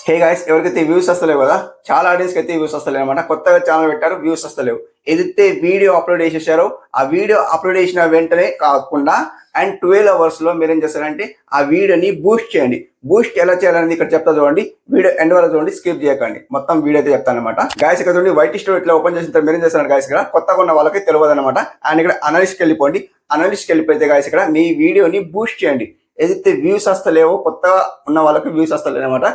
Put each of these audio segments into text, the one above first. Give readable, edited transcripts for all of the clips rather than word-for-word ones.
Hey guys, ఎవరికైతే views వస్తలేవు కదా, చాలా ఆడియన్స్కి అయితే వ్యూస్ వస్తలేవు అనమాట. కొత్తగా ఛానల్ పెట్టారు, వ్యూస్ వస్తలేవు. ఏదైతే వీడియో అప్లోడ్ చేసేసారో ఆ వీడియో అప్లోడ్ చేసిన వెంటనే కాకుండా అండ్ 12 అవర్స్లో మీరు ఏం చేస్తారంటే ఆ వీడియోని బూస్ట్ చేయండి. బూస్ట్ ఎలా చేయాలనేది ఇక్కడ చెప్తా చూడండి. వీడియో ఎండ్ వరకు చూడండి, స్కిప్ చేయకండి. మొత్తం వీడియో అయితే చెప్తాను అనమాట. గాయస్ ఇక్కడ చూడండి, వైట్ స్టోర్ ఇట్లా ఓపెన్ చేసిన మీరు ఏం చేస్తారు గాయస్, ఇక్కడ కొత్తగా ఉన్న వాళ్ళకి తెలియదు అనమాట. అండ్ ఇక్కడ అనలిస్ట్కి వెళ్ళిపోండి. అనలిస్ట్కి వెళ్ళిపోతే గాయస్ ఇక్కడ మీ వీడియోని బూస్ట్ చేయండి. ఏదైతే వ్యూస్ వస్తలేవో కొత్తగా ఉన్న వాళ్ళకి వ్యూస్ వస్తలేవు అనమాట.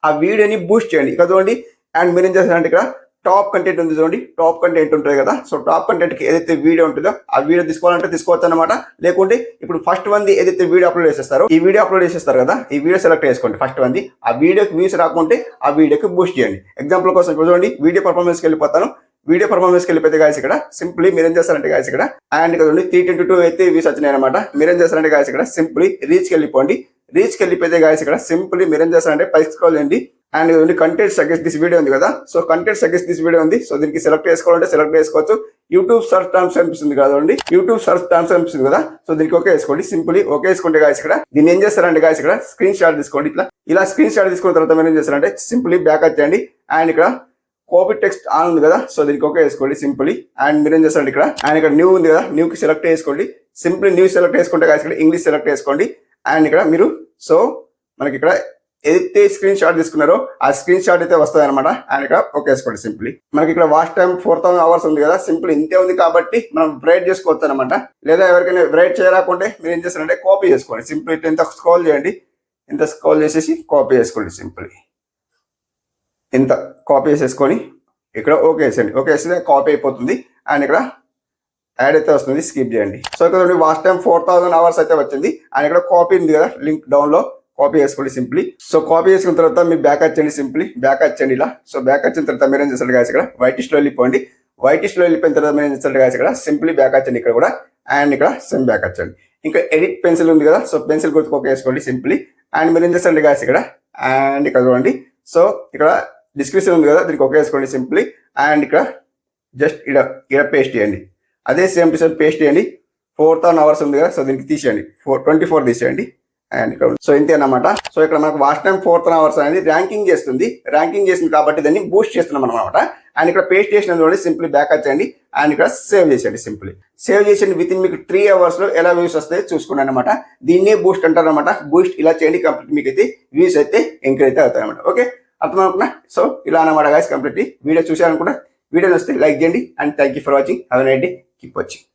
ఆ వీడియోని బూస్ట్ చేయండి. ఇక్కడ చూడండి, అండ్ మీరు ఏం చేస్తారంటే ఇక్కడ టాప్ కంటెంట్ ఉంది చూడండి. టాప్ కంటెంట్ ఉంటుంది కదా, సో టాప్ కంటెంట్కి ఏదైతే వీడియో ఉంటుందో ఆ వీడియో తీసుకోవాలంటే తీసుకోవచ్చు అనమాట. లేకుంటే ఇప్పుడు ఫస్ట్ మంది ఏదైతే వీడియో అప్లోడ్ చేసేస్తారో ఈ వీడియో అప్లోడ్ చేసేస్తారు కదా, ఈ వీడియో సెలెక్ట్ చేసుకోండి. ఫస్ట్ మంది ఆ వీడియోకి వ్యూస్ రాకుంటే ఆ వీడియోకి బూస్ట్ చేయండి. ఎగ్జాంపుల్ కోసం ఇప్పుడు చూడండి, వీడియో పర్ఫార్మెన్స్కి వెళ్ళిపోతాను. వీడియో పర్ఫార్మెన్స్కి వెళ్ళిపోతే గాయస్ ఇక్కడ సింప్లీ మీరు ఏం చేస్తారంటే గాయస్ ఇక్కడ అండ్ ఇక్కడ 322 అయితే వ్యూస్ వచ్చినాయి అనమాట. మీరేం చేస్తారంటే గాయస్ ఇక్కడ సింప్లీ రీచ్కి వెళ్ళిపోండి. రీచ్కి వెళ్ళిపోతే గాయస్ ఇక్కడ సింప్లీ మీరేం చేస్తారంటే పైకి స్క్రోల్ చేయండి. And content suggest this video ఉంది కదా, so content suggest this video ఉంది. సో దీనికి సెలెక్ట్ చేసుకోవాలంటే సెలెక్ట్ చేసుకోవచ్చు. యూట్యూబ్ సర్చ్ టర్మ్స్ అనిపిస్తుంది కదండి, యూట్యూబ్ సర్చ్ టర్మ్స్ అనిపిస్తుంది కదా, సో దీనికి ఓకే వేసుకోండి. సింపుల్లీ ఓకే వేసుకుంటే గాయస్ ఇక్కడ దీన్ని ఏం చేస్తారంటే గాయస్ ఇక్కడ స్క్రీన్ షాట్ తీసుకోండి. ఇలా స్క్రీన్ షాట్ తీసుకున్న తర్వాత మీరు ఏం చేస్తారంటే సింపుల్లీ బ్యాక్ వచ్చేయండి. అండ్ ఇక్కడ కాపీ టెక్స్ట్ ఆన్ ఉంది కదా, సో దీనికి ఓకే వేసుకోండి సింపుల్లీ. అండ్ మీరు ఏం చేస్తారంటే ఇక్కడ అండ్ ఇక్కడ న్యూ ఉంది కదా, న్యూకి సెలెక్ట్ చేసుకోండి. సింపుల్లీ న్యూ సెలెక్ట్ చేసుకుంటే గాయస్ ఇక్కడ ఇంగ్లీష్ సెలెక్ట్ చేసుకోండి. అండ్ ఇక్కడ మీరు సో మనకి ఇక్కడ ఏదైతే స్క్రీన్ షాట్ తీసుకున్నారో ఆ స్క్రీన్ షాట్ అయితే వస్తుంది అనమాట. అండ్ ఇక్కడ ఓకే వేసుకోండి సింప్లీ. మనకి ఇక్కడ వాచ్ టైం 4000 అవర్స్ ఉంది కదా, సింపుల్ ఇంతే ఉంది కాబట్టి మనం బ్రైట్ చేసుకోవచ్చు అనమాట. లేదా ఎవరికైనా బ్రైట్ చేయరాకుంటే మీరు ఏం చేస్తారంటే కాపీ చేసుకోండి. సింపుల్ ఇంత స్క్రోల్ చేయండి, ఇంత స్క్రోల్ చేసేసి కాపీ చేసుకోండి. సింపుల్ ఇంత కాపీ చేసేసుకొని ఇక్కడ ఓకే వేసేయండి. ఓకే వేస్తే కాపీ అయిపోతుంది. అండ్ ఇక్కడ యాడ్ అయితే వస్తుంది, స్కిప్ చేయండి. సో ఇక్కడ వాచ్ టైం 4000 అవర్స్ అయితే వచ్చింది. అండ్ ఇక్కడ కాపీ ఉంది కదా, లింక్ డౌన్లో కాపీ చేసుకోండి సింప్లీ. సో కాపీ చేసుకున్న తర్వాత మీరు బ్యాక్ వచ్చండి. సింప్లీ బ్యాక్ వచ్చండి ఇలా. సో బ్యాక్ వచ్చిన తర్వాత మీరు ఏం చేస్తారు గాయస్ ఇక్కడ వైట్ లిస్ట్లో వెళ్ళిపోండి. వైట్ లిస్ట్లో వెళ్ళిపోయిన తర్వాత మీరు ఏం చేస్తారు గాయస్ ఇక్కడ సింప్లీ బ్యాక్ వచ్చండి ఇక్కడ కూడా. అండ్ ఇక్కడ సేమ్ బ్యాక్ వచ్చండి. ఇంకా ఎడిట్ పెన్సిల్ ఉంది కదా, సో పెన్సిల్ గుర్తు ఓకే వేసుకోండి సింప్లీ. అండ్ మీరు ఏం చేస్తారండి గాయస్ ఇక్కడ అండ్ ఇక్కడ చూడండి, సో ఇక్కడ డిస్క్రిప్షన్ ఉంది కదా, దీనికి ఓకే వేసుకోండి సింప్లీ. అండ్ ఇక్కడ జస్ట్ ఇక్కడ పేస్ట్ చేయండి. అదే సేమ్ టు సేమ్ పేస్ట్ చేయండి. 4000 అవర్స్ ఉంది కదా, సో దీనికి తీసేయండి, 24 తీసేయండి. అండ్ ఇక్కడ సో ఇంతేనమాట. సో ఇక్కడ మనకు వాచ్ టైం 4000 అవర్స్ అనేది ర్యాంకింగ్ చేస్తుంది. ర్యాంకింగ్ చేస్తుంది కాబట్టి దాన్ని బూస్ట్ చేస్తున్నాం అనమాట. అండ్ ఇక్కడ పేస్ట్ చేసిన చూడండి, సింప్లీ బ్యాక్ వచ్చేయండి. అండ్ ఇక్కడ సేవ్ చేసేయండి. సింప్లీ సేవ్ చేసేయండి. విత్ ఇన్ మీకు 3 అవర్స్లో ఎలా వ్యూస్ వస్తాయి చూసుకున్నాను అనమాట. దీన్నే బూస్ట్ అంటారు అనమాట. బూస్ట్ ఇలా చేయండి, కంప్లీట్ మీకు అయితే వ్యూస్ అయితే ఎంకరేజ్ అయితే అవుతాయి అనమాట. ఓకే, అర్థమనుకున్నా. సో ఇలా అనమాట గాయస్ కంప్లీట్లీ. వీడియో చూసారనుకుంటా. వీడియో వస్తే లైక్ చేయండి. And thank you for watching. Have a nice day. Keep watching.